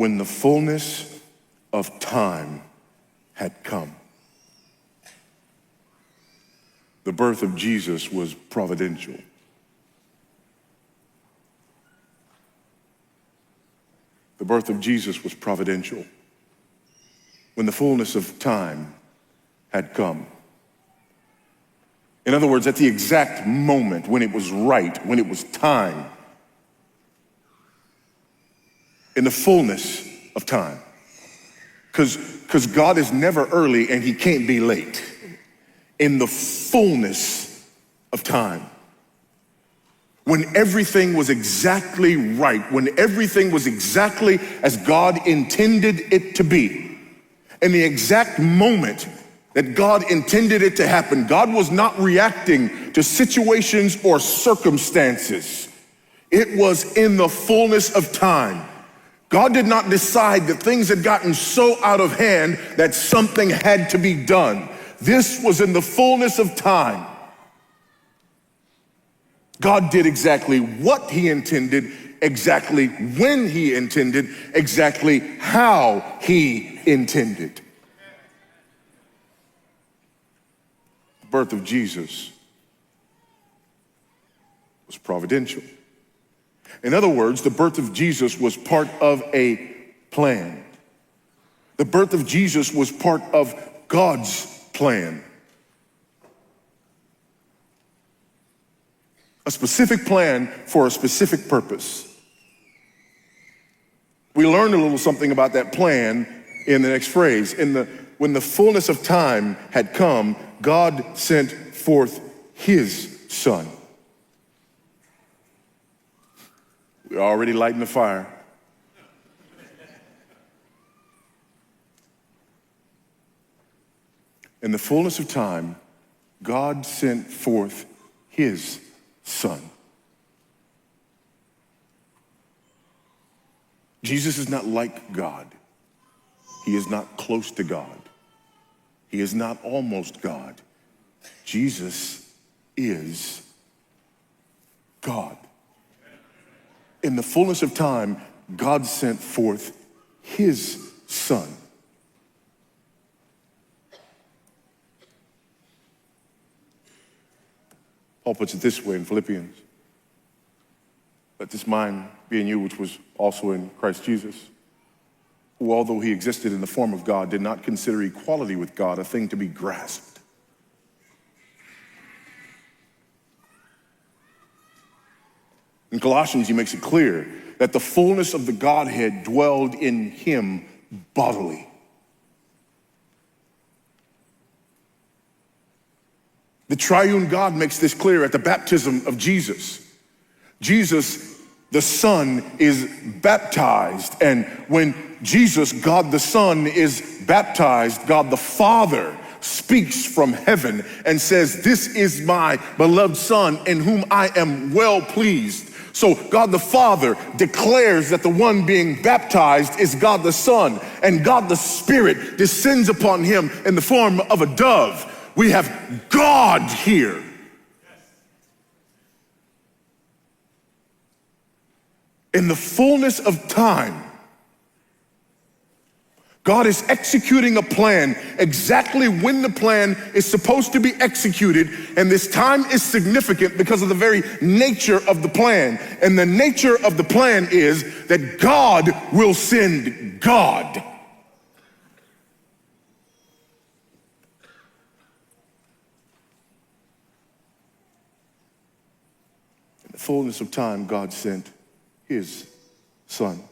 when the fullness of time had come. The birth of Jesus was providential. The birth of Jesus was providential. When the fullness of time had come. In other words, at the exact moment when it was right, when it was time, in the fullness of time. Because God is never early and he can't be late. In the fullness of time. When everything was exactly right, when everything was exactly as God intended it to be. In the exact moment that God intended it to happen, God was not reacting to situations or circumstances. It was in the fullness of time. God did not decide that things had gotten so out of hand that something had to be done. This was in the fullness of time. God did exactly what he intended, exactly when he intended, exactly how he intended. The birth of Jesus was providential. In other words, the birth of Jesus was part of a plan. The birth of Jesus was part of God's plan. A specific plan for a specific purpose. We learned a little something about that plan in the next phrase. When the fullness of time had come, God sent forth his son. We're already lighting the fire. In the fullness of time, God sent forth his son. Jesus is not like God. He is not close to God. He is not almost God. Jesus is God. In the fullness of time, God sent forth his son. Paul puts it this way in Philippians. Let this mind be in you, which was also in Christ Jesus, who, although he existed in the form of God, did not consider equality with God a thing to be grasped. In Galatians, he makes it clear that the fullness of the Godhead dwelled in him bodily. The triune God makes this clear at the baptism of Jesus. Jesus, the Son, is baptized. And when Jesus, God the Son, is baptized, God the Father speaks from heaven and says, "This is my beloved Son in whom I am well pleased." So God the Father declares that the one being baptized is God the Son, and God the Spirit descends upon him in the form of a dove. We have God here. In the fullness of time, God is executing a plan exactly when the plan is supposed to be executed, and this time is significant because of the very nature of the plan. And the nature of the plan is that God will send God. In the fullness of time, God sent his son.